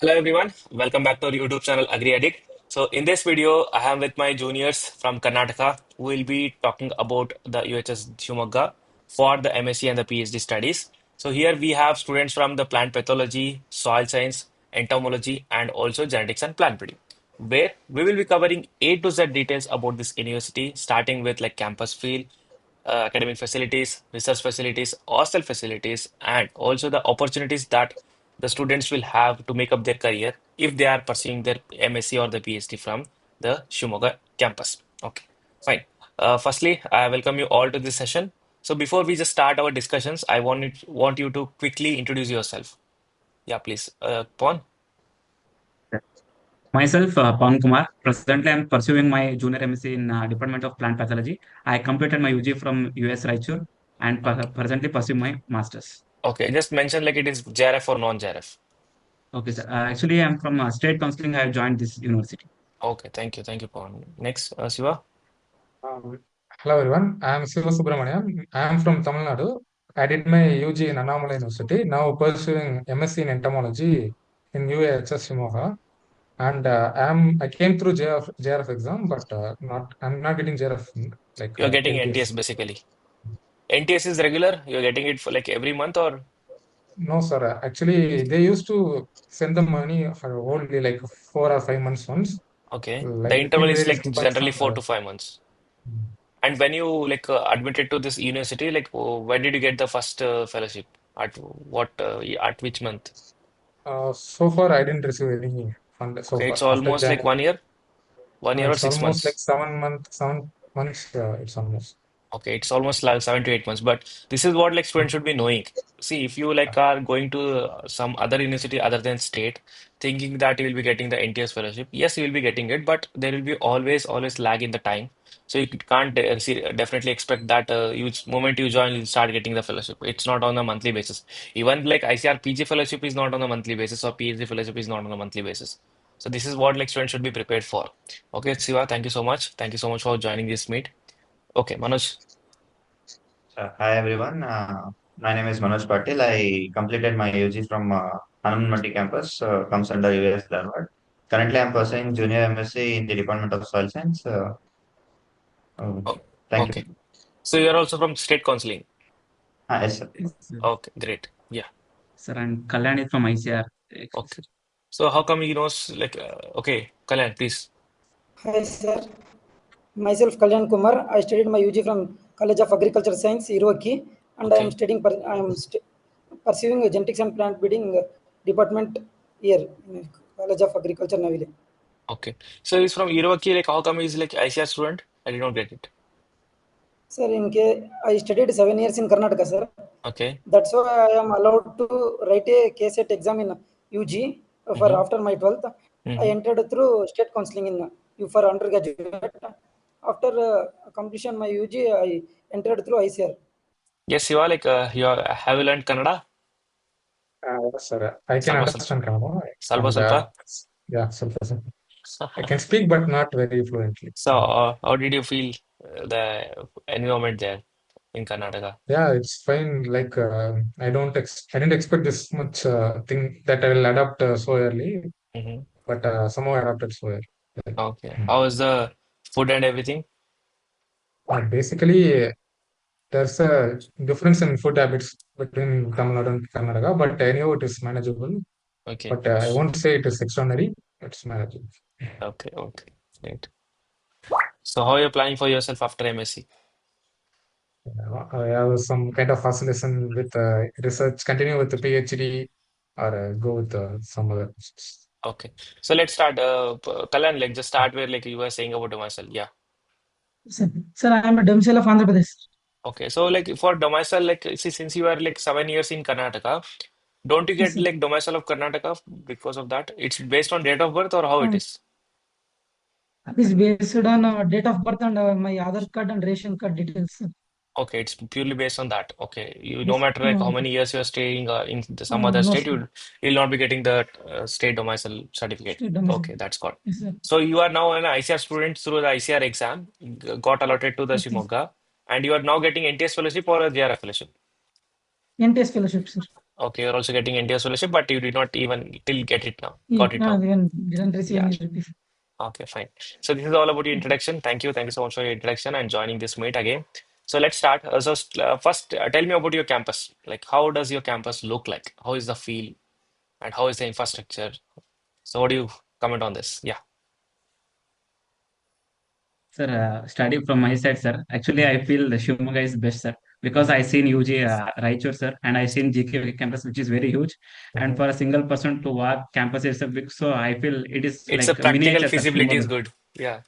Hello everyone, welcome back to our YouTube channel AgriAddict. So in this video, I am with my juniors from Karnataka who will be talking about the UHS Shivamogga for the MSc and the PhD studies. So here we have students from the plant pathology, soil science, entomology, and also genetics and plant breeding, where we will be covering A to Z details about this university, starting with like campus feel, academic facilities, research facilities, hostel facilities, and also the opportunities that the students will have to make up their career if they are pursuing their MSc or the PhD from the Shivamogga campus. Okay, fine. Firstly, I welcome you all to this session. So before we just start our discussions, I want you to quickly introduce yourself. Yeah, please, Pawan. Myself, Pawan Kumar. Presently, I'm pursuing my junior MSc in Department of Plant Pathology. I completed my UG from US Raichur and Okay. presently pursuing my master's. Okay, just mention like it is JRF or non-JRF. Okay, sir. Actually, I'm from state counseling. I have joined this university. Okay, thank you, Pawan. Next, Siva. Um, Hello everyone, I am Siva Subramaniam. I am from Tamil Nadu. I did my UG in Annamalai University, now pursuing MSc in Entomology in UAHS Shivamogga. And I came through JRF exam, but I'm not getting JRF like You're getting NTS LPS. basically. NTS is regular. You're getting it for like every month or No, sir. Actually, they used to send the money for only like 4 or 5 months once. okay. The Like interval between is various like generally compulsion. 4 to 5 months. And when you like admitted to this university, like when did you get the first fellowship? At what at which month? So far, I didn't receive any fund so Okay, far. it's After almost like January. 1 year, 1 year or It's six almost like months. 7 months. It's almost. Okay, it's almost like 7 to 8 months, but this is what like students should be knowing. See, if you like are going to some other university other than state, thinking that you will be getting the NTS fellowship, yes, you will be getting it, but there will be always lag in the time. So you can't definitely expect that moment you join, you'll start getting the fellowship. It's not on a monthly basis. Even like ICR PG fellowship is not on a monthly basis, or PhD fellowship is not on a monthly basis. So this is what like students should be prepared for. Okay, Siva, thank you so much. Thank you so much for joining this meet. Okay, Manoj. Hi everyone. My name is Manoj Patil. I completed my UG from Hanamati campus, comes under UAS Dharwad. Currently, I'm pursuing junior MSc in the Department of Soil Science. Uh, Oh, Thank okay. you. So you're also from state counseling. Yes, sir. Yes, sir. Okay, great. Yeah. Sir, and Kalyan is from ICR. Actually, Okay. sir. So how come you know like okay, Kalyan, please. Hi sir, myself Kalyan Kumar. I studied my UG from College of Agriculture Science, Iroki, and I am Okay. pursuing a genetics and plant breeding department here in College of Agriculture, Navile. Okay. So he's from Irvaki, like how come he's like ICR student? I did not get it. Sir, I studied 7 years in Karnataka, sir. Okay. That's why I am allowed to write a KSET exam in UG for Mm-hmm. after my 12th. I Mm-hmm. entered through state counseling in for undergraduate. After completion my UG, I entered through ICR. Yes, you are like have you learned Kannada? Yes, sir. I can Salva Salpa. understand Kannada, Salva and Salpa. yeah, ಸ್ವಲ್ಪ. I can speak, but not very fluently. So how did you feel the environment there in Karnataka? Yeah, it's fine. Like I didn't expect this much thing that I will adapt so early, Mm-hmm. but somehow I adapted so early. Like, Okay. How is the food and everything? basically, there's a difference in food habits between Tamil Nadu and Karnataka, but anyhow, it is manageable. Okay. But I won't say it is extraordinary. It's manageable. Okay. Great. So how are you planning for yourself after MSc? I have some kind of fascination with research, continue with the PhD, or go with some other. Okay. So let's start. Kalan, like just start where like you were saying about domicile. Yeah. Sir, I am a domicile of Andhra Pradesh. Okay. So like for domicile, like see, since you are like 7 years in Karnataka, don't you Yes, get sir. like domicile of Karnataka because of that? It's based on date of birth or how it Uh, is? it is based on date of birth and my Aadhaar card and ration card details, sir. Okay, it's purely based on that. Okay, you no Yes. matter like how Okay. many years you're staying some other No, state, sir. you'll not be getting the state domicile certificate. State domicile. Okay, that's good. Yes, sir. So you are now an ICR student through the ICR exam, got allotted to the Okay. Shimogga, and you are now getting NTS fellowship or a JRF fellowship. NTS fellowship, sir. Okay, you're also getting NTO scholarship, but you did not even till get it now. Yeah, Got it no, now. didn't receive Yeah. any rupees. Okay, fine. So this is all about your introduction. Thank you. Thank you so much for your introduction and joining this meet again. So let's start. First, tell me about your campus. Like, how does your campus look like? How is the feel and how is the infrastructure? So what do you comment on this? Yeah. Sir, study from my side, sir. Actually, I feel the Shivamogga is best, sir, because I seen UG Raichur, sir, and I seen GK campus, which is very huge. And Mhm. for a single person to walk, campus is a big, so I feel it is It's a like a practical miniature, sir, feasibility is Shivamogga. good. Yeah.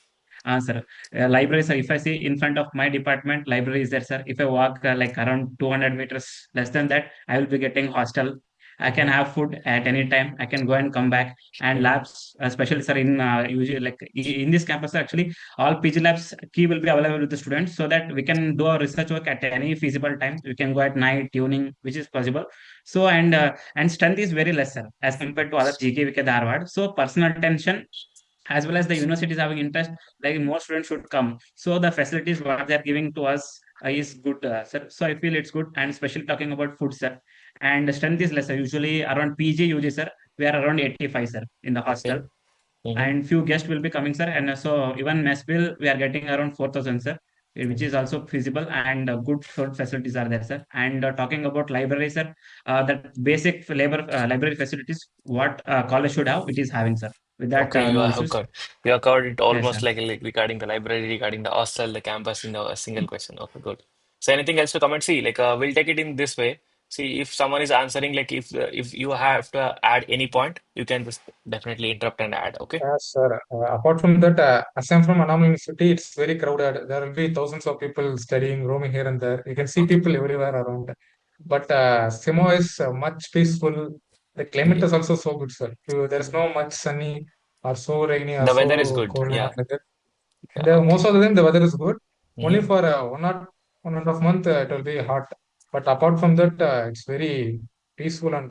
Sir, library, sir. If I see in front of my department, library is there, sir. If I walk like around 200 meters less than that, I will be getting hostel. I can Hmm. have food at any time. I can go and come back. And Hmm. labs, especially sir, in usually like in this campus, actually, all PG labs key will be available with the students so that we can do our research work at any feasible time. We can go at night, tuning, which is possible. So and strength is very less, sir, as compared to other GK, VK, Dharwad. So personal attention as well as the universities having interest, like more students should come, so the facilities what they're giving to us is good, sir. So I feel it's good, and especially talking about food, sir, and strength is lesser, usually around PG UG, sir. We are around 85, sir, in the hostel, Okay. Hmm. and few guests will be coming, sir, and so even mess bill we are getting around 4,000, sir, which is also feasible, and good food facilities are there, sir. And talking about library, sir, that basic library facilities what college should have, it is having, sir. With that, Okay, you no have issues. got you have covered it Yes, almost sir. like regarding the library, regarding the hostel, the campus in a single question. Okay, good. So anything else to comment? See, we'll take it in this way. See, if someone is answering, like if you have to add any point, you can just definitely interrupt and add. Okay. Yeah, sir. Apart from that, as I'm from Annamalai University, it's very crowded. There will be thousands of people studying, roaming here and there. You can see Okay. people everywhere around. But Simo is much peaceful. The climate Yeah. is also so good, sir. There's Mhm. no much sunny or so rainy or The weather is so good. cold, not Yeah. like that. Yeah. Most Okay. of the time, the weather is good. Only Hmm. for 1.5 month, it will be hot. But apart from that, it's very peaceful and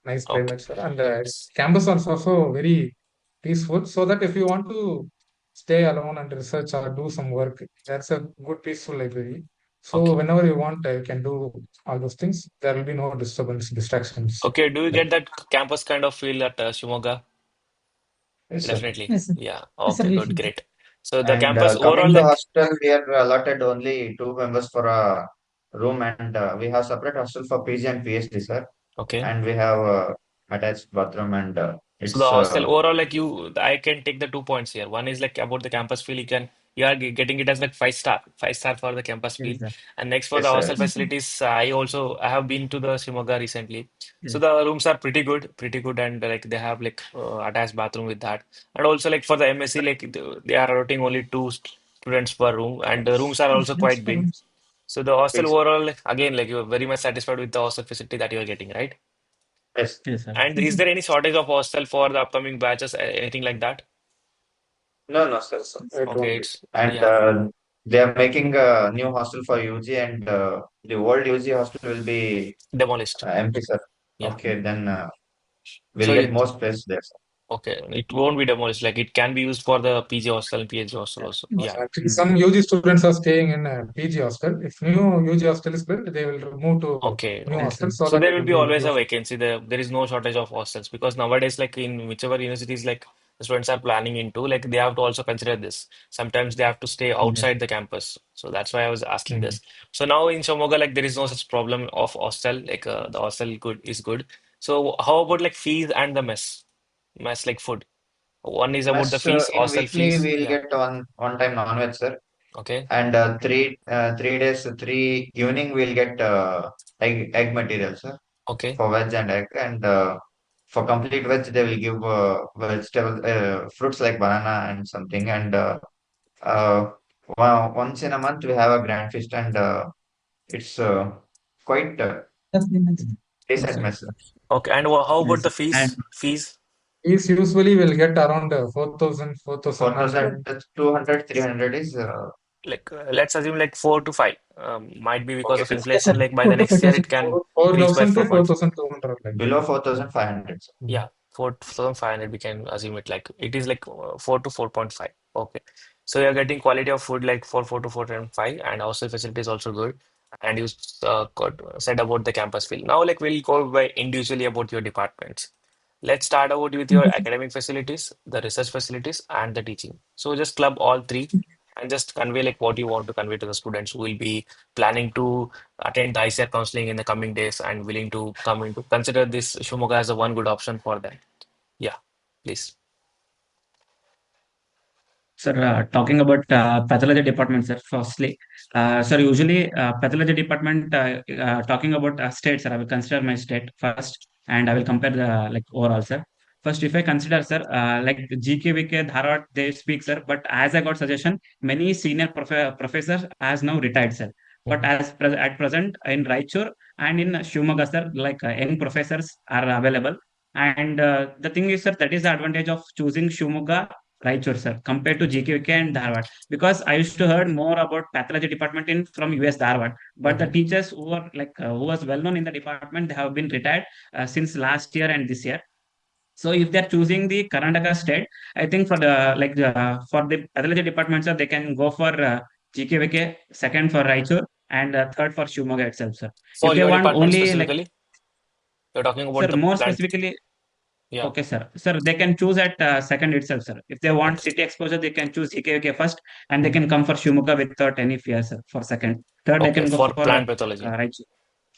nice Okay. climate, sir. And campus is also very peaceful. So that if you want to stay alone and research or do some work, that's a good peaceful library. So Okay. whenever you want, you can do all those things. There will be no disturbance, distractions. Okay. Do you Like get that campus kind of feel at Shimoga? yes, sir. Definitely. Yes, sir. Yeah. Yes, sir, Okay. we Good. feel. Great. So the And campus coming overall, to like, hostel, we are allotted only two members for a room, and we have separate hostel for PG and PhD, sir. okay. And we have attached bathroom, and So the it's hostel overall, like I can take the 2 points here. One is like about the campus feel. You are getting it as like five star for the campus feel. Yes, sir. And next for the yes, sir. hostel Yes. Yes, sir. facilities, I have been to the Shimoga recently. So Yes. the rooms are pretty good, and like they have like attached bathroom with that. And also like for the MSc, like they are allotting only two students per room, and the rooms are Yes, also that's quite big. fine. So the hostel Yes. overall, like, again, like you're very much satisfied with the hostel facility that you are getting, right? Yes. Yes, sir. And Yes, is sir. there any shortage of hostel for the upcoming batches, anything like that? No, no, sir. So it Okay, won't be. it's And yeah, they are making a new hostel for UG, and the old UG hostel will be demolished. empty, sir. Yeah. Okay, then So we'll get more space there, sir. okay, it won't be demolished. Like it can be used for the PG hostel and PhD hostel also. Yes. Yeah. Actually, Yes. some UG students are staying in a PG hostel. If new UG hostel is built, they will move to Okay, new Yes, okay. hostel sir. so So that there it will will be be always a useful. vacancy. There is no shortage of hostels because nowadays, like in whichever universities, like the students are planning into, like they have to also consider this. Sometimes they have to stay Yes. outside the campus. So that's why I was asking Mm. this. So now in Shimoga, like there is no such problem of hostel. Like the hostel good is good. So how about like fees and the mess like food? One is about the Mess fees, in hostel weekly fees. we'll Yeah. get one time non-veg, sir. Okay. And 3 days, 3 evening we'll get egg material, sir, Okay. for veg and egg. And for complete veg, they will give vegetable fruits like banana and something. And uh, once in a month we have a grand feast, and it's quite That's the next. Yes, decent sir. mess, sir. Okay. And how about Yes, the sir. And fees? Fees? Fees usually will get around 4,000, 4,100. 4,200, 300 is Like let's assume like 4 to 5. Might be because okay, of sir. Yes, sir. inflation. Like by Four the to five next year, thousand. it can reach by 4,000 to 4.5. 4,200 like that. Below 4,500, sir. Mm. Yeah, 4,500. We can assume it like it is like 4 to 4.5. Okay. So you're getting quality of food like for 4 to 4.5, and hostel facility is also good. and you said about the campus feel. Now, like we'll go by individually about your departments. Let's start out with your Okay, sir. academic facilities, the research facilities, and the teaching. So just club all three and just convey like what you want to convey to the students who will be planning to attend the ICAR counseling in the coming days and willing to come into consider this Shivamogga as a one good option for them. Yeah, please. Sir, talking about pathology department, sir, firstly, sir, usually pathology department, talking about state, sir, I will consider my state first and I will compare the like overall, sir. First, if I consider, sir, like GKVK, Dharwad, they speak, sir, but as I got suggestion, many senior professors has now retired, sir. But Mhm. at present in Raichur and in Shivamogga, sir, like young professors are available. And the thing is, sir, that is the advantage of choosing Shivamogga Raichur, sir, compared to GKK and Dharwad. Because I used to heard more about pathology department in from US Dharwad, but the Mhm. teachers who were like who was well known in the department, they have been retired since last year and this year. So if they're choosing the Karnataka state, I think for the for the pathology department, sir, they can go for GKVK, second for Raichur, and third for Shivamogga itself, sir. If For they your want department only like, specifically, you're talking about sir, the more plant. specifically, Yeah. okay, sir. Sir, they can choose at second itself, sir. If they want Okay. city exposure, they can choose EKK first, and they Mhm. can come for Shivamogga without any fear, sir, for second. Third, they Okay. can go For for plant pathology. right.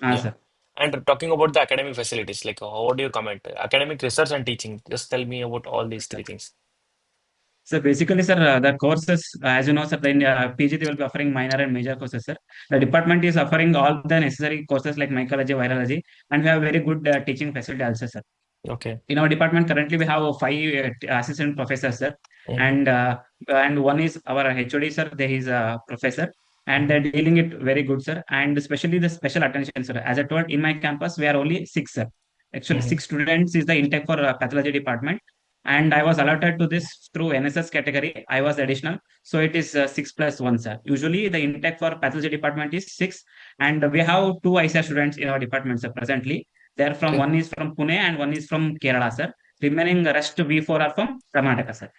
Yeah. Sir. And talking about the academic facilities, like how do you comment? Academic research and teaching. Just tell me about all these three things. So basically, sir, the courses, as you know, sir, in PG, they will be offering minor and major courses, sir. The department is offering all the necessary courses like mycology, virology, and we have very good teaching facility also, sir. Okay. In our department currently we have five assistant professors, sir, Mm-hmm. and one is our HOD, sir. There is a professor, and Mm-hmm. they're dealing it very good, sir. And especially the special attention, sir. As I told, in my campus we are only six, sir. Actually, Mm-hmm. six students is the intake for pathology department, and I was allotted to this through NSS category. I was additional, so it is six plus one, sir. Usually the intake for pathology department is six, and we have two ICAR students in our department, sir. Presently, they're from Okay. one is from Pune and one is from Kerala, sir. Remaining rest V4 are from Karnataka, sir.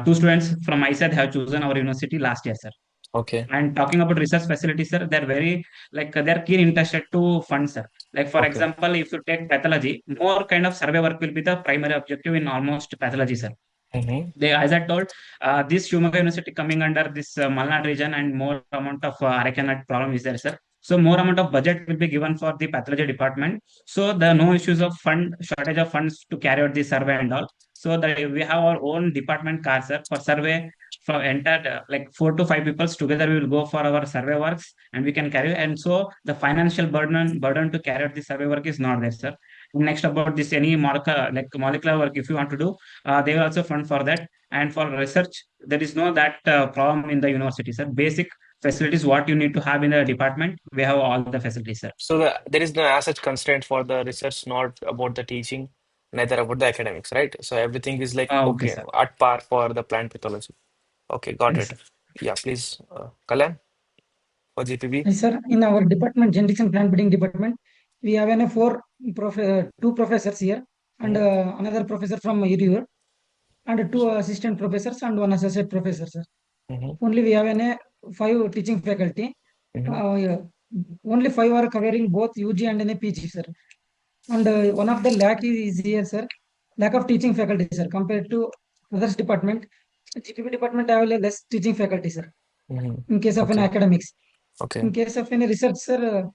Two students from ISAD have chosen our university last year, sir. Okay. And talking about research facilities, sir, they're very like they're keen interested to fund, sir. Like for Okay. example, if you take pathology, more kind of survey work will be the primary objective in almost pathology, sir. Mm-hmm. They, as I told, this Shivamogga University coming under this Malnad region and more amount of Arakanat problem is there, sir. So more amount of budget will be given for the pathology department. So there are no issues of fund shortage of funds to carry out the survey and all. So that we have our own department car, sir, for survey from entire like 4 to 5 people together. We will go for our survey works and we can carry. And so the financial burden to carry out the survey work is not there, sir. Next about this any molecular work if you want to do, they will also fund for that. And for research, there is no that problem in the university, sir. Basic facilities what you need to have in the department, we have all the facilities, sir. So there is no as such constraint for the research, not about the teaching, neither about the academics, right? So everything is like Okay, okay sir. at par for the plant pathology. Okay, got Yes, it. sir. Yeah, please, Kalyan for GPB. Yes, sir. In our department, genetics and plant breeding department, we have two professors here and Mm-hmm. another professor from Irur and two assistant professors and one associate professor, sir. Mm-hmm. Only we have five teaching faculty. Mm-hmm. Yeah. Only five are covering both UG and PG, sir. And one of the lack is here, sir. Lack of teaching faculty, sir, compared to others department. GPB department have a less teaching faculty, sir. Mm-hmm. In case of an Okay. academics, Okay. in case of any research, sir,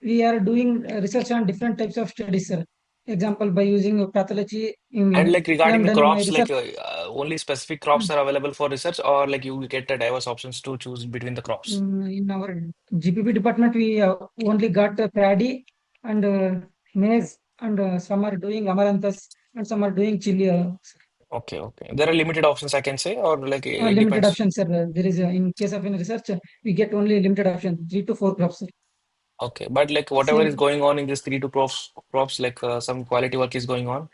we are doing research on different types of studies, sir. Example, by using pathology, And like I regarding am the done my crops, like research. only specific crops are available for research, or like you get a diverse options to choose between the crops. In our GPP department, we only got paddy and maize, and some are doing amaranthus, and some are doing chili. Okay, okay. There are limited options, I can say, or like it Limited depends. options, sir. There is, in case of any research, we get only limited option, 3 to 4 crops, sir. Okay, but like whatever is Same, going on in this three to crops, like some quality work is going on.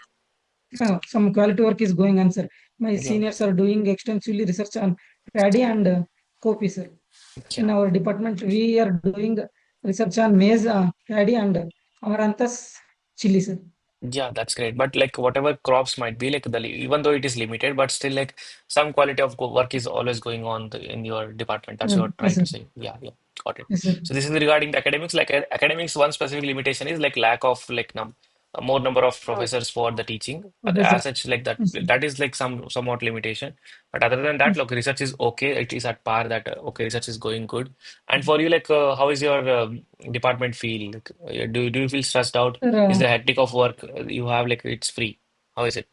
some quality work is going on, sir. My Yeah, seniors are doing extensively research on paddy and coffee, sir. In yeah. our department, we are doing research on maize, paddy, and amaranthus chili, sir. Yeah, that's great. But like whatever crops might be, like even though it is limited, but still like some quality of work is always going on in your department. That's what you're Yes, trying sir. to say. Yeah, yeah, got it. Yes, sir. So this is regarding the academics. Like academics, one specific limitation is like lack of like num more number of Uh, professors for the teaching. Professor. As such, like that Yes, sir. that is like somewhat limitation. But other than that, Yes, look, research is okay. It is at par. That okay, research is going good. And for you, like how is your department feel? Like, do you feel stressed out? sir, Is the hectic of work you have like it's free? How is it?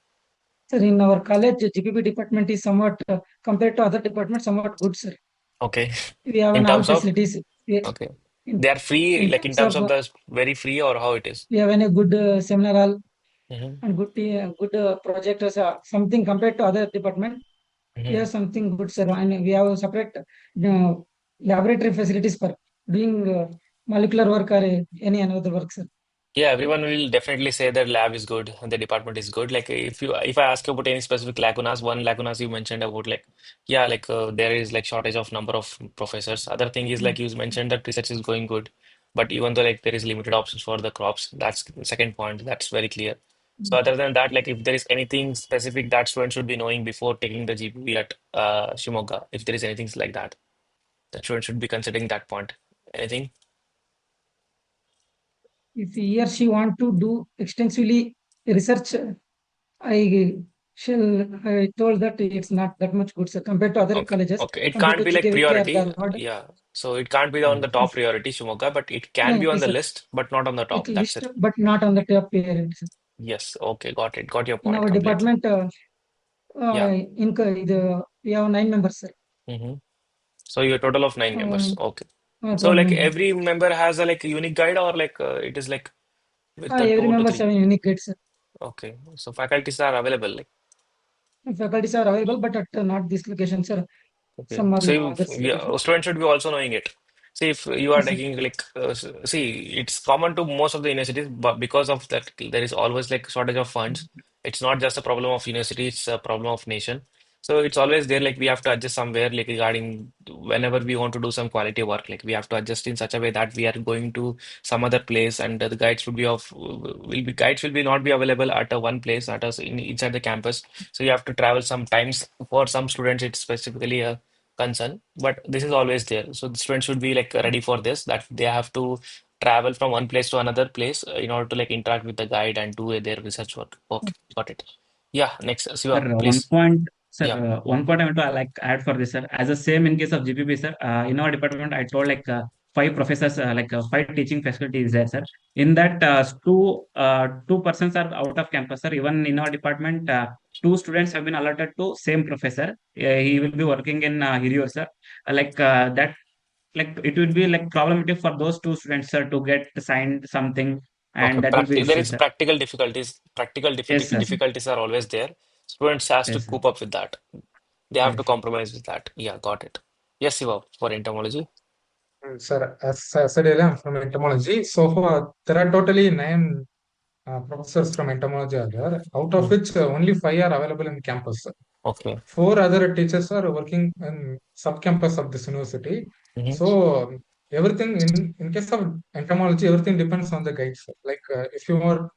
sir, in our college, GPP department is somewhat, compared to other departments, somewhat good, sir. Okay. We have In an all terms of facilities. okay. In, They are free, in like in terms terms of, of the very free or how it is? we have a good seminar hall Mm-hmm. and good projectors, something compared to other department. We Mm-hmm. have something good, sir, and we have a separate laboratory facilities for doing molecular work or any another work, sir. Yeah, everyone will definitely say their lab is good and the department is good. Like if I ask you about any specific lacunas, one lacunas you mentioned about like yeah, like there is like shortage of number of professors. Other thing is like you mentioned that research is going good, but even though like there is limited options for the crops, that's the second point. That's very clear. So other than that, like if there is anything specific that students should be knowing before taking the GPV at Shimoga, if there is anything like that, the student should be considering that point. Anything? If he or she want to do extensively research, I I told that it's not that much good, sir, compared to other Okay. colleges, Okay. It compared can't to be like KVK or priority. Dharwad. Yeah. So it can't be on the top Yes, priority, Shimoga, but it can be on yes, the sir. list, but not on the At top. That's least, it. but not on the top period, sir. Yes. Okay. Got it. Got your In point our completely. department, Yeah. we have 9 members, sir. Mm-hmm. So you're a total of nine members. Um, Okay. So Total like members. every member has a like unique guide or like it is like with the Every two to members three. have a unique grade, sir. Okay. So faculties are available. Like Faculties are available, but at not this location, sir. okay. Some are So in others location. students should be also knowing it. See, if you are Yes, sir. taking like, see, it's common to most of the universities, but because of that, there is always like shortage of funds. It's not just a problem of university; it's a problem of nation. So it's always there. Like we have to adjust somewhere, like regarding whenever we want to do some quality work, like we have to adjust in such a way that we are going to some other place, and the guides would be guides will be not be available at a one place at us inside the campus. So you have to travel sometimes. For some students, it's specifically a concern, but this is always there. So the students should be like ready for this, that they have to travel from one place to another place in order to like interact with the guide and do their research work. Okay, got it. Yeah, next, Sir, Siva, please. Yeah. one point I want to like add for this, sir. As the same in case of GPP, sir, in our department, I told like five professors, five teaching faculty is there, sir. In that, two persons are out of campus, sir. Even in our department, two students have been allotted to same professor. He will be working in Hiriur, sir. That, like it will be like problematic for those two students, sir, to get signed something, Okay, and that will be there issue, is sir. practical difficulties. Practical Yes, sir. difficulties are always there. Students has to Yes, sir. cope up with that. They have to Yes. compromise with that. Yeah, got it. Yes, Siva, for entomology. Sir, as I said earlier, I'm from entomology. So far, there are totally nine professors from entomology are there, out of Mm. which only five are available in campus. Okay. Four other teachers are working in sub-campus of this university. Hmm. So everything in case of entomology, everything depends on the guides. Like if you are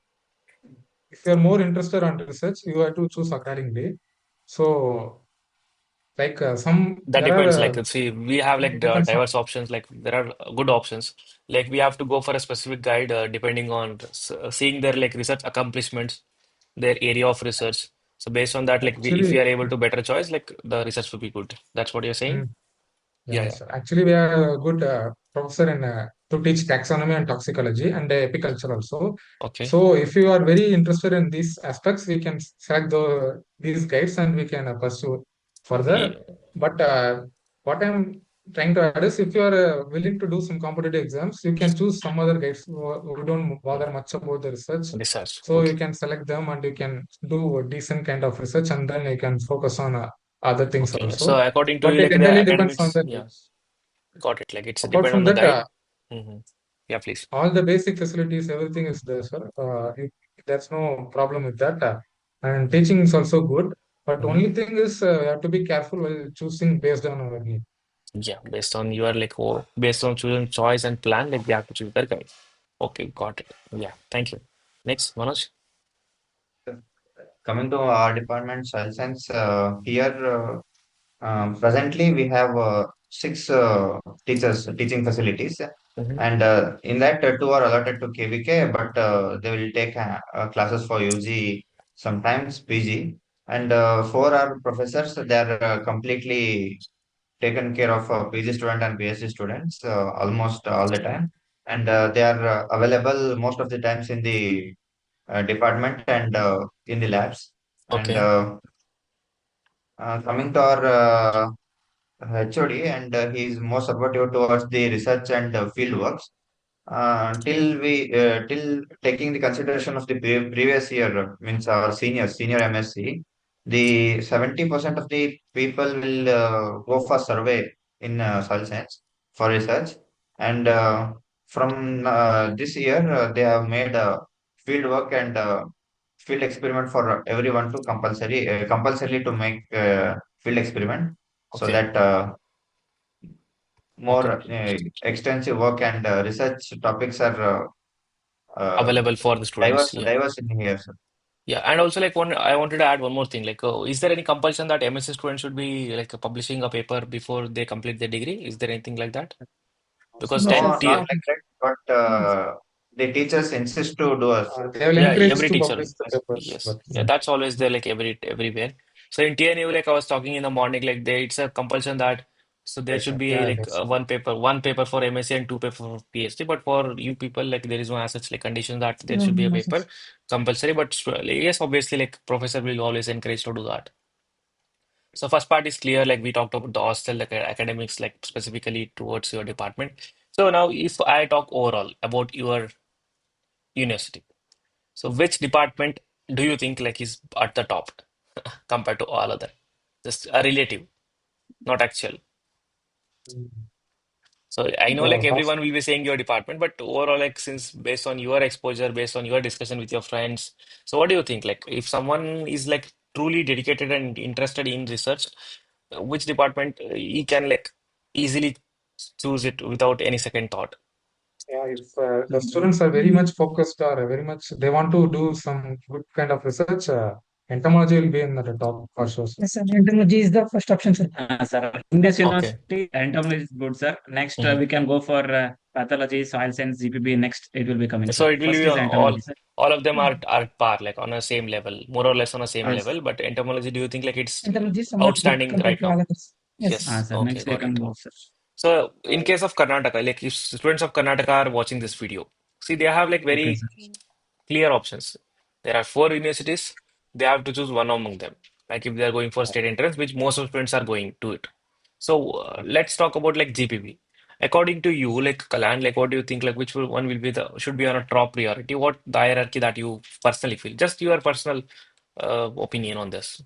more interested on research, you have to choose accordingly. So like some That there are depends. Like, see, we have like it depends on diverse options. Like, there are good options. Like, we have to go for a specific guide depending on seeing their like research accomplishments, their area of research. So based on that, like, if we actually. are able to better choice, like the research will be good. That's what you're saying? mm, Yeah, Yeah, yeah. sir. Actually, we are a good professor in to teach taxonomy and toxicology and apiculture also. Okay. So, if you are very interested in these aspects, we can select these guides and we can pursue further. Yeah. But what I'm trying to add is, if you are willing to do some competitive exams, you can choose some other guides who don't bother much about the research. Research. So you Okay. can select them and you can do a decent kind of research, and then you can focus on other things Okay. So also. according to But you, it like the entirely depends on academics, the yeah, guides. got it. Like it's Apart depend from on the that, guide. Hmm. Yeah, please. all the basic facilities, everything is there, sir. There's no problem with that. And teaching is also good. But Hmm. only thing is, you have to be careful while choosing based on our need. Yeah, based on your like, based on choosing choice and plan, like we have to choose the guide. Okay, got it. Yeah, thank you. Next, Manoj. coming to our department, soil science, here presently we have six teaching facilities, Hmm. and in that two are allotted to KVK, but they will take classes for UG, sometimes PG, and four are professors. They are completely taken care of PG student and PhD students almost all the time, and they are available most of the times in the department and in the labs. And Okay. coming to our HOD, and he is more supportive towards the research and field works. Till taking the consideration of the previous year, means our senior MSc, the 70% of the people will go for survey in soil science for research, and from this year they have made field work and field experiment for everyone to compulsory to make field experiment, so Okay. that more Okay. extensive work and research topics are Available for the students. Yeah. diverse in here, sir. Yeah. And also, like, I wanted to add one more thing. Like, is there any compulsion that MSc students should be like publishing a paper before they complete their degree? Is there anything like that? Because No, sir. 10 No, not tier, like that, but the teachers insist to do us. They will yeah, encourage every to teacher. publish the papers, Yes. but Yeah, that's always there, like everywhere. So in TNU, like I was talking in the morning, like there it's a compulsion that so there yes, should sir. be Yeah, like yes. one paper for MSc and two paper for PhD. But for you people, like there is no as such like condition that there No, should be a no, sir. paper compulsory. But yes, obviously, like professor will always encourage to do that. So first part is clear, like we talked about the hostel, like academics, like specifically towards your department. So now if I talk overall about your university, so which department do you think like is at the top compared to all other? Just a relative, not actual. Mm. So I know The like host, everyone will be saying your department, but overall, like since based on your exposure, based on your discussion with your friends, so what do you think? Like if someone is like truly dedicated and interested in research, which department he can like easily choose it without any second thought? yeah, if the students are very much focused or very much they want to do some good kind of research, entomology will be in the top for sure, sir. Yes, sir. Entomology is the first option, sir. Sir, in this Okay. university, entomology is good, sir. Next, Mhm. we can go for pathology, soil science, GPB. Next, it will be coming, sir. So it will First be is entomology, sir. all of them are par like on a same level, more or less on a same Yes. level. But entomology, do you think like it's Entomology is somewhat good outstanding compared right to all now? others. Yes. Yes. Sir. Okay, Next, they got can it. go, sir. So in case of Karnataka, like if students of Karnataka are watching this video, see they have like Okay, very sir. clear options. There are four universities. They have to choose one among them. Like if they are going for state entrance, which most of students are going to it. So let's talk about like GPV. According to you, like Kalan, like what do you think? Like one will be the should be on a top priority? What the hierarchy that you personally feel? Just your personal opinion on this.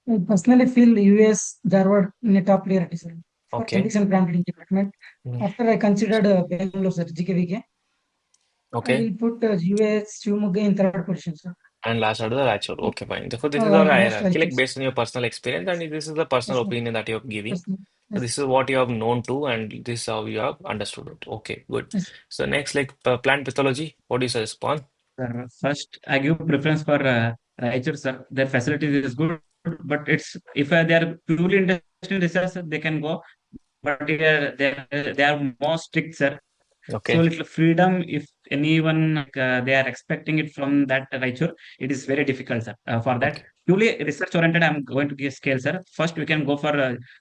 I personally feel US Dharwad in a top priority, sir, for Okay. genetics and plant breeding department. Mhm. After I considered Bangalore, sir, GKVK, I Okay. will put UAHS Shivamogga in third position, sir. And last are the actual. Okay, fine. Therefore, this is our Almost hierarchy, like like this. based on your personal experience, and this is the Yes, personal sir. opinion that you're giving. Personal. So Yes. this is what you have known to, and this is how you have understood it. Okay, good. Yes. So next, like plant pathology, what do you suggest, Pawan? Sir, first, I give preference for Raichur, sir. Their facilities is good, but it's if they are purely interested in research, they can go. But they are more strict, sir. So Okay, little freedom, if anyone they are expecting it from that Raichur, it is very difficult, sir. For that, okay, purely research oriented, I'm going to give scale, sir. First, we can go for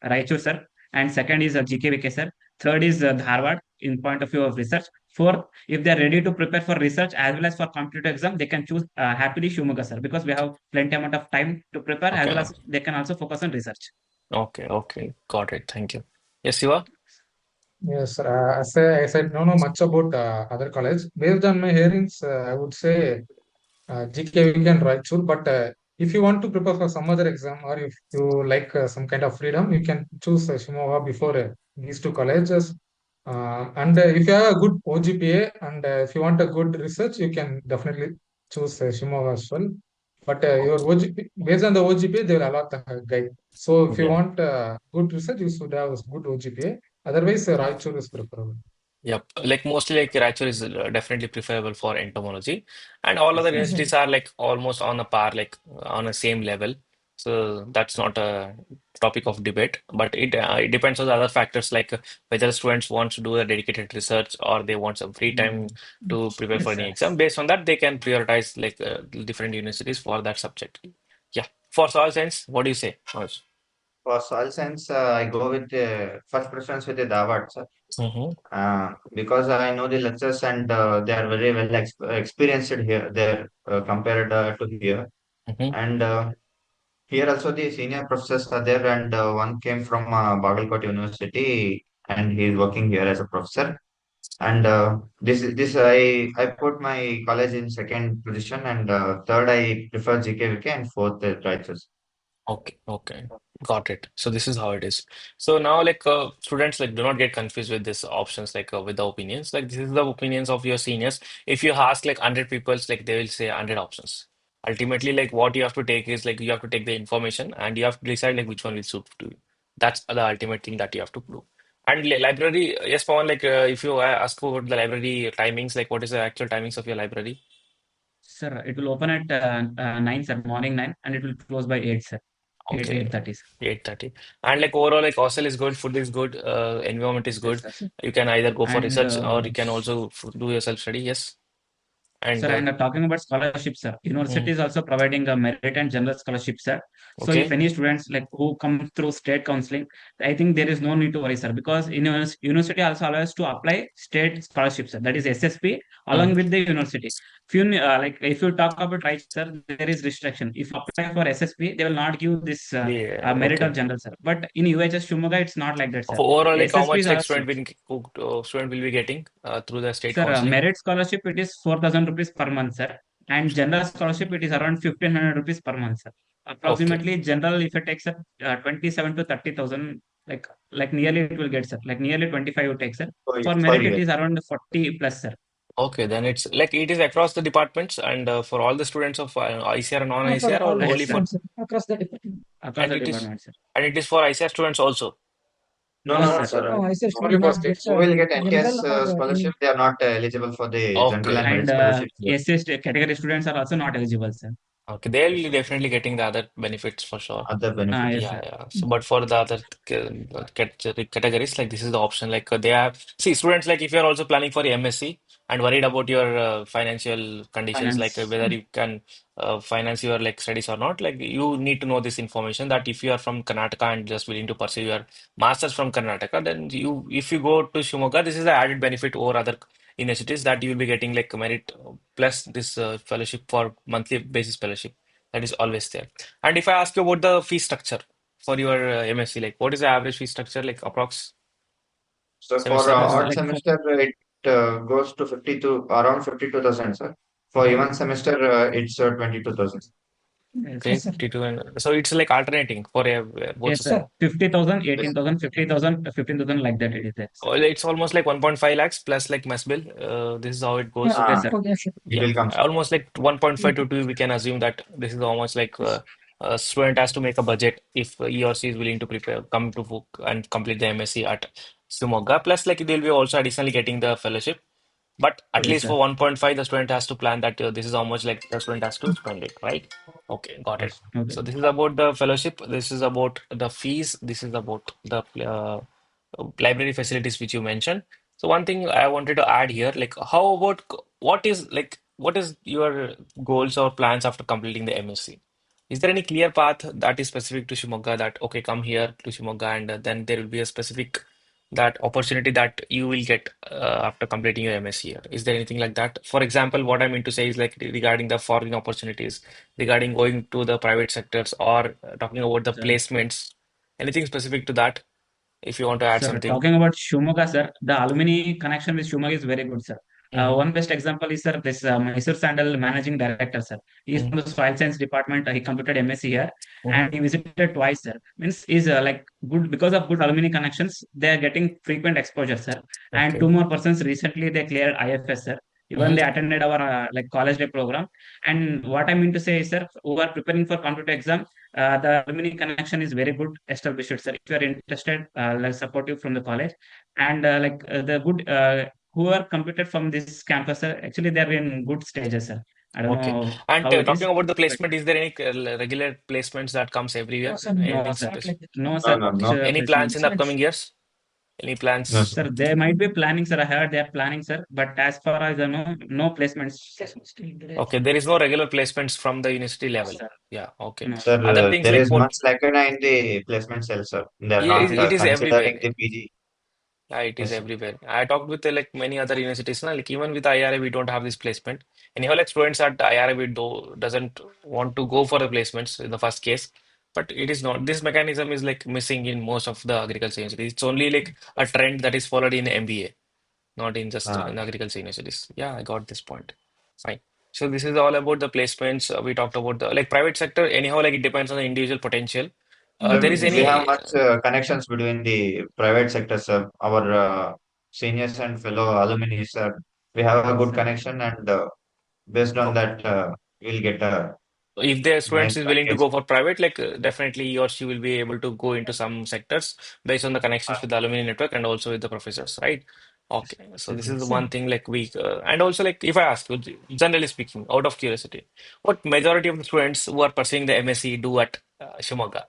Raichur, sir, and second is GKVK, sir. Third is Dharwad in point of view of research. Fourth, if they are ready to prepare for research as well as for competitive exam, they can choose happily Shivamogga, sir, because we have plenty amount of time to prepare as well okay, as they can also focus on research. okay, okay. Got it. Thank you. Yes, Siva? Yes, sir. As I don't know much about other college. Based on my hearings, I would say GKV can Raichur, but if you want to prepare for some other exam or if you like some kind of freedom, you can choose Shimoga before these two colleges. And if you have a good OGPA and if you want a good research, you can definitely choose Shimoga as well. But your Okay. OGP, based on the OGPA, they will allot the guide. So if you Yeah. want good research, you should have a good OGPA. Otherwise, Raichur is preferable. Yep. Like mostly like Raichur is definitely preferable for entomology, and all other Yes, sir. Yes, sir. universities are like almost on a par, like on a same level. So that's not a topic of debate, but it depends on the other factors like whether students want to do a dedicated research or they want some free time to prepare for Yes, any sir. exam. Based on that, they can prioritize like different universities for that subject. Yeah. For soil science, what do you say, Manoj? For soil science, I go with the first preference with the Dawat, sir. Mm-hmm. Because I know the lectures and they are very well experienced here there compared to here. Mm-hmm. And here also the senior professors are there, and one came from Bagalkot University, and he is working here as a professor. And this I put my college in second position, and third I prefer GKVK, and fourth Righteous. Okay, okay. Got it. So this is how it is. So now like students like do not get confused with these options like with the opinions. Like this is the opinions of your seniors. If you ask like 100 people, like they will say 100 options. Ultimately, like what you have to take is like you have to take the information and you have to decide like which one will suit to you. That's the ultimate thing that you have to do. And library, yes, Pawan, like if you ask about the library timings, like what is the actual timings of your library? Sir, it will open at 9, sir, morning 9, and it will close by 8, sir. 8, Okay, 8:30, sir. 8:30. And like overall, like hostel is good, food is good, environment is Yes, good. sir. You can either go for And research or you can also do your self-study. Yes. And sir, and talking about scholarships, sir, mm, university is also providing a merit and general scholarship, sir. So if okay. any students like who come through state counseling, I think there is no need to worry, sir, because university also allows to apply state scholarships, sir. That is SSP Mm, along with the university. If you like, if you talk about right, sir, there is restriction. If you apply for SSP, they will not give this yeah, merit or okay. general, sir. But in UHS Shivamogga, it's not like that, sir. Overall, like how SSP is much like also. student will be getting through the state Sir, counseling? merit scholarship it is 4,000 rupees per month, sir. And general scholarship it is around 1,500 rupees per month, sir. Okay. Approximately general if it takes up 27 to 30,000, like nearly it will get, sir. Like nearly 25 it takes, sir. For For merit it year. is around 40 plus, sir. Okay, then it's like it is across the departments and for all the students of ICR and For non-ICR all or the Yes, only sir. for students across the department. Across and the it is department, sir. for ICR students also. No, No, no, no, sir. sir. No, I say Only student for not state. gets Who will get general NTS or any. scholarship? They are not eligible for the general Okay. and merit And scholarships here. SC category students are also not eligible, sir. Okay, they'll definitely getting the other benefits for sure. Other benefits. Yes, Yeah, sir. yeah. So, but for the other categories, like this is the option. Like they have, see, students, like if you're also planning for MSc and worried about your financial conditions, like Finance. whether you can finance your like studies or not, like you need to know this information that if you are from Karnataka and just willing to pursue your masters from Karnataka, then if you go to Shimoga, this is the added benefit over other universities that you will be getting like merit plus this fellowship for monthly basis fellowship that is always there. And if I ask you about the fee structure for your MSc, like what is the average fee structure, like approx So for semester Sir, wise? odd like for, semester, it goes to 52, around 52,000, sir. For Mm-hmm. even semester, it's 22,000. yes, Okay, sir. Yes, sir. 52 and so it's like alternating for both Yes, the sir. Sir, 50,000, Yes, 18,000, 50,000, 15,000 like that it is there, sir. well, it's almost like 1.5 lakhs plus like mess bill. This is how it goes. Okay, uh, sir. okay, sir. it Yeah, will come, sir. almost like 1.5 to 2. We can assume that this is how much like a student has to make a budget if he or she is willing to prepare, come to book and complete the MSc at Shimoga. Plus, like they'll be also additionally getting the fellowship. But at Okay, least sir. for 1.5, the student has to plan that this is how much like the student has to spend it, right? Okay, got it. Okay. So this is about the fellowship. This is about the fees. This is about the library facilities which you mentioned. So one thing I wanted to add here, like how about what is your goals or plans after completing the MSc? Is there any clear path that is specific to Shimoga that okay, come here to Shimoga and then there will be a specific that opportunity that you will get after completing your MSc here? Is there anything like that? For example, what I mean to say is like regarding the foreign opportunities, regarding going to the private sectors or talking about the Sir. placements. Anything specific to that? If you want to add Sir, something. talking about Shivamogga, sir, the alumni connection with Shivamogga is very good, sir. Hmm. One best example is, sir, this Mysore Sandal managing director, sir. He is Hmm. from the soil science department. He completed MSc here Hmm. and he visited twice, sir. Means is like good because of good alumni connections, they are getting frequent exposure, sir. And two Okay. more persons recently they cleared IFS, sir. Even they Hmm. attended our like college day program. And what I mean to say is, sir, who are preparing for competitive exam, the alumni connection is very good established, sir. If you are interested, let's support you from the college. And the good who are completed from this campus, sir, actually they are in good stages, sir. I don't Okay. know And how it talking is, about the but placement, is there any regular placements that comes No, everywhere? sir, no, Anything sir. not like specific? that. No, No, sir. no, Okay. no, Sure, Any plans in placements. the Placements. upcoming years? Any no, plans? sir. Sir, they might be planning, sir. I heard they are planning, sir. But as far as I know, no placements. Placements till today. Okay, there is no regular placements from the university No, level. sir. Yeah, okay. No, Sir, sir. Other things there like is what? much lacuna in the placement cell, sir. They are Yeah, not it is considering everywhere. the PG. Yeah, it is Yes, sir. everywhere. I talked with like many other universities, na, like even with IRA, we don't have this placement. Anyhow, like students at IRA, we doesn't want to go for the placements in the first case. But it is not. This mechanism is like missing in most of the agriculture universities. It's only like a trend that is followed in MBA, not in just Ah, in agriculture universities. Yeah, I got this point. Fine. So this is all about the placements. We talked about the like private sector. Anyhow, like it depends on the individual potential. There sir, is we have any much connections between the private sector, sir. Our seniors and fellow alumni, sir. We have a good Sir, connection, and based on okay. that, we'll get a If the students nice is willing to package. go for private, like definitely he or she will be able to go into some sectors based on the connections Ah, with the alumni network and also with the professors, right? yes, Okay, so yes, this is the yes. Sir, one thing like we and also like if I ask you, generally speaking, out of curiosity, what majority of the students who are pursuing the MSc do at Shimoga,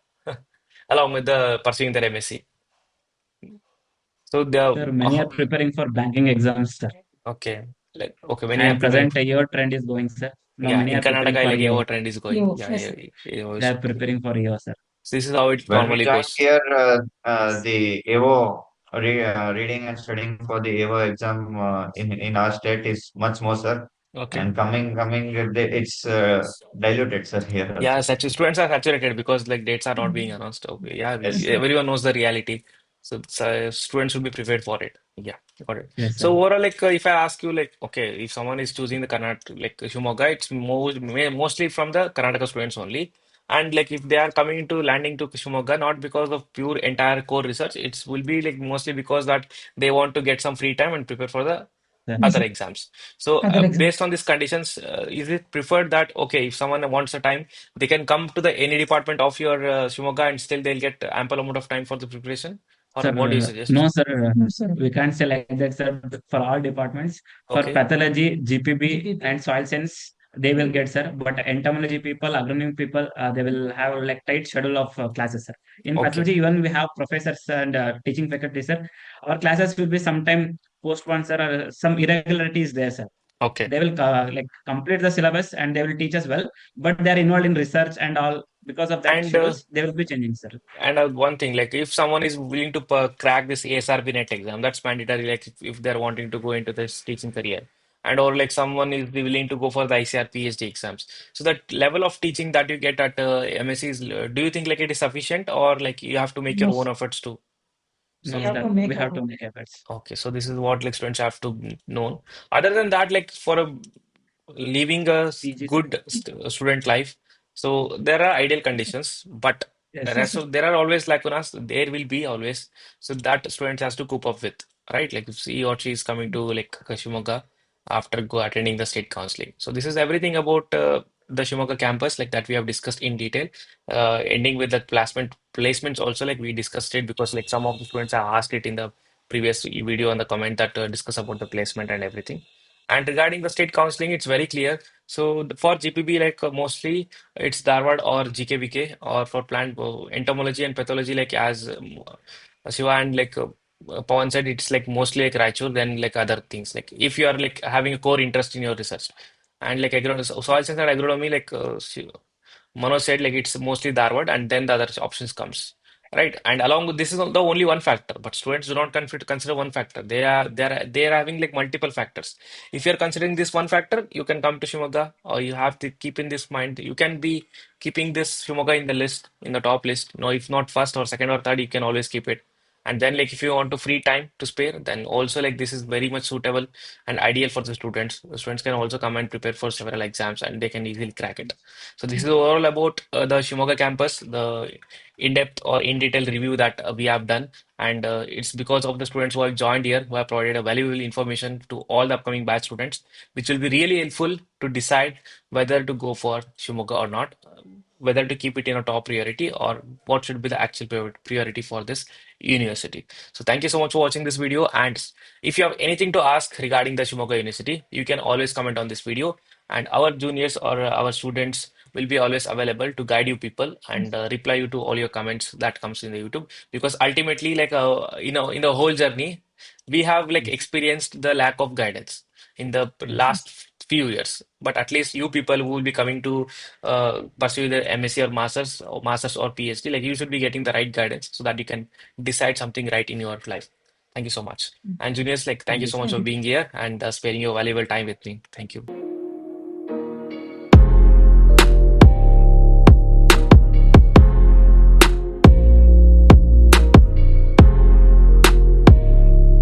along with the pursuing their MSc? So they are Sir, many are preparing for banking exams, sir. okay, like okay, many are And preparing. present your trend is going, sir. Now Yeah, many in are preparing Karnataka, for like EO. our trend is going. you, Yeah, yes, yeah, sir. yeah, They is are okay. preparing for EO, sir. So this is how it when we normally joined goes. here, the AO reading and studying for the AO exam in our state is much more, sir. Okay. And coming, it's diluted, sir, here Yeah, also. such students are saturated because like dates are not being announced. Okay, yeah, Yes, Yes, sir. sir. everyone knows the reality, so students should be prepared for it. Yeah, got it. Yes, sir. So overall, like if I ask you, like okay, if someone is choosing the Karnataka, like Shimoga, it's mostly from the Karnataka students only. And like if they are coming to landing to Shimoga, not because of pure entire core research, it will be like mostly because that they want to get some free time and prepare for the Sir. Yes, other sir. exams. So Other based exams. on these conditions, is it preferred that okay, if someone wants a time, they can come to the any department of your Shimoga and still they'll get ample amount of time for the preparation? Or Sir, what do you suggest? no, sir. No, sir. We can't say like that, sir. For all departments, for Okay, pathology, GPB, GPP. and soil science, they will get, sir. But entomology people, agronomy people, they will have like tight schedule of classes, sir. In okay, pathology, even we have professors and teaching faculty, sir. Our classes will be sometime postponed, sir, or some irregularities there, sir. okay. They will like complete the syllabus and they will teach us well, but they are involved in research and all. Because of that And schedules, they will be changing, sir. one thing, like if someone is willing to crack this ASRB net exam, that's mandatory. Like if they're wanting to go into this teaching career, and or like someone is willing to go for the ICAR PhD exams. So that level of teaching that you get at MSc is, do you think like it is sufficient, or like you have to make your No, own sir. efforts too? No, We So have sir. to We make have our to make efforts. okay, so this is what like students have to know. Other than that, like for a living a PG, sir. good student life, so there are ideal conditions, but Yes, sir. Yes, sir. there are always lacunas. There will be always, so that student has to cope up with, right? Like if he or she is coming to like Shimoga after go attending the state counseling. So this is everything about the Shimoga campus, like that we have discussed in detail. Ending with the placements also, like we discussed it because like some of the students have asked it in the previous video and the comment that discuss about the placement and everything. And regarding the state counseling, it's very clear. So for GPB, like mostly it's Dharwad or GKBK, or for plant entomology and pathology, like as Shiva and like Pawan said, it's like mostly like Raichur, then like other things. Like if you are like having a core interest in your research, and like agronomy, soil science and agronomy, like Manoj said, like it's mostly Dharwad, and then the other options comes. Right, and along with this is the only one factor, but students do not consider one factor. They are having like multiple factors. If you're considering this one factor, you can come to Shimoga, or you have to keep in this mind. You can be keeping this Shimoga in the list, in the top list. No, if not first or second or third, you can always keep it. And then like if you want to free time to spare, then also like this is very much suitable and ideal for the students. The students can also come and prepare for several exams and they can easily crack it. So this is overall about the Shimoga campus, the in-depth or in-detail review that we have done. And it's because of the students who have joined here, who have provided a valuable information to all the upcoming batch students, which will be really helpful to decide whether to go for Shimoga or not. whether to keep it in a top priority or what should be the actual priority for this university. So thank you so much for watching this video. And if you have anything to ask regarding the Shimoga University, you can always comment on this video, and our juniors or our students will be always available to guide you people and reply you to all your comments that comes in the YouTube. Because ultimately, like in the whole journey, we have like experienced the lack of guidance in the last few years. But at least you people who will be coming to pursue the MSc or masters or PhD, like you should be getting the right guidance so that you can decide something right in your life. Thank you so much. And juniors, like thank Thank you you, so sir. much for being here and sparing your valuable time with me. Thank you.